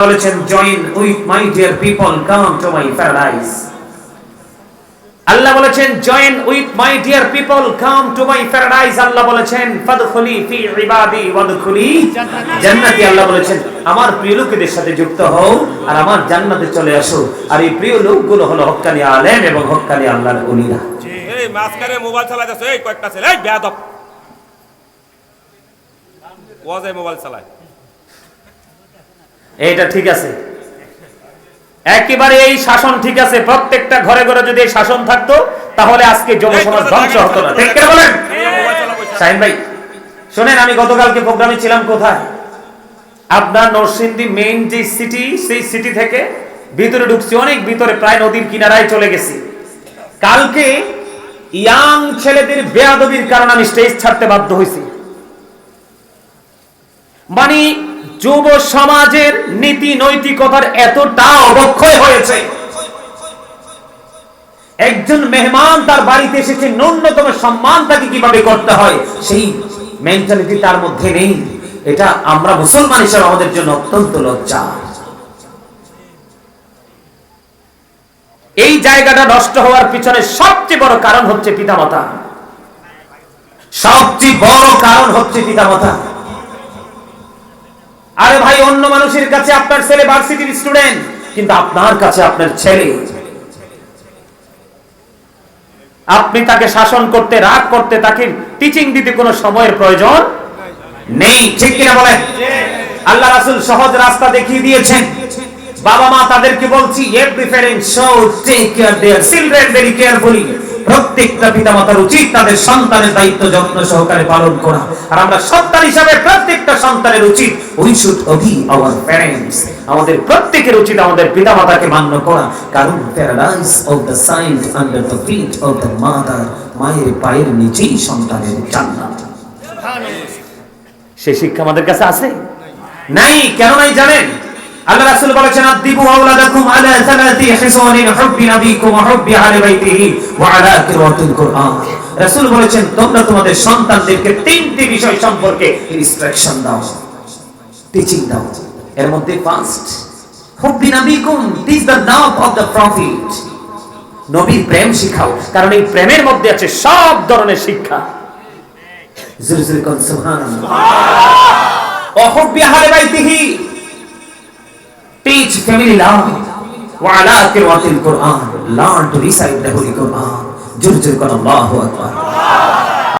বলেছেন join with my dear people come to my paradise. Allah বলেছেন join with my dear people come to my paradise. Allah বলেছেন ফাদখুলি ফি ইবাদি ওয়াদখুলি জান্নাতি। আল্লাহ বলেছেন আমার প্রিয় লোকদের সাথে যুক্ত হও আর আমার জান্নাতে চলে আসো। আর এই প্রিয় লোকগুলো হলো হক্কানি আলেম এবং হক্কানি আল্লাহর ওলিরা। এই মাসকারে মোবাইল চালাইতেছে, এই কয়েকটা ছেলে এই বেয়াদব ওয়াজে মোবাইল চালায়। এইটা ঠিক আছে, একেবারে এই শাসন ঠিক আছে। প্রত্যেকটা ঘরে ঘরে যদি এই শাসন থাকতো তাহলে আজকে জনসমাজ ধ্বংস হতো না। ঠিক কি বলেন শাহিন ভাই? শুনেন, আমি গতকালকে প্রোগ্রামে ছিলাম কোথায়, আপনার নরসিংদী মেইন যে সিটি, সেই সিটি থেকে ভিতরে ঢুকছি, অনেক ভিতরে, প্রায় নদীর কিনারায় চলে গেছি। কালকে ইয়াং ছেলেদের বেয়াদবির কারণে আমি স্টেজ ছাড়তে বাধ্য হয়েছি। মানে যুব সমাজের নীতি নৈতিকতার এতটা অবক্ষয় হয়েছে, একজন মেহমান তার বাড়িতে এসেছে, ন্যূনতম সম্মান তাকে কিভাবে করতে হয় সেই মেন্টালিটি তার মধ্যে নেই। এটা আমরা মুসলমান হিসেবে আমাদের জন্য অত্যন্ত লজ্জা। এই জায়গাটা নষ্ট হওয়ার পিছনে সবচেয়ে বড় কারণ হচ্ছে পিতামাতা। সবচেয়ে বড় কারণ হচ্ছে পিতামাতা। আরে ভাই, অন্য মানুষের কাছে আপনার ছেলে ভার্সিটির স্টুডেন্ট, কিন্তু আপনার কাছে আপনার ছেলে, আপনি তাকে শাসন করতে, রাগ করতে, তাকে টিচিং দিতে কোনো সময়ের প্রয়োজন নেই। ঠিক কিনা বলেন? আল্লাহ রাসূল সহজ রাস্তা দেখিয়ে দিয়েছেন। বাবা মা তাদেরকে বলছি, every parent should take care their children very carefully. প্রত্যেকটা পিতামাতার উচিত তাদের সন্তানের দায়িত্ব যত্ন সহকারে পালন করা। আর আমরা সন্তান হিসাবে প্রত্যেকটা সন্তানের উচিত we should obey our parents. আমাদের প্রত্যেকের উচিত আমাদের পিতামাতাকে মান্য করা, কারণ paradise of the saint under the feet of the mother. মায়ের পায়ের নিচেই সন্তানের জান্নাত। সেই শিক্ষা আমাদের কাছে আছে? নাই। কেন নাই জানেন? আল্লাহ রাসূল বলেছেন আদিবু আওলাদাকুম আলা সালাতি হিসানিন হুব্বি নবিকুম ওয়া হুব্বি আহলি বাইতিহি ওয়া আলা কিরাতিল কুরআন। রাসূল বলেছেন তোমরা তোমাদের সন্তানদেরকে তিনটি বিষয় সম্পর্কে ইনস্ট্রাকশন দাও, টিচিং দাও। এর মধ্যে ফার্স্ট হুব্বি নবিকুম, teach the love of the prophet. নবীর প্রেম শিখাও, কারণ এই প্রেমের মধ্যে আছে সব ধরনের শিক্ষা। জোরে জোরে কোন সুবহানাল্লাহ। ওয়া হুব্বি আহলি বাইতিহি, teach family love wa ala qira'atil Quran, learn to recite the Holy Quran. Jur jur Allahu Akbar.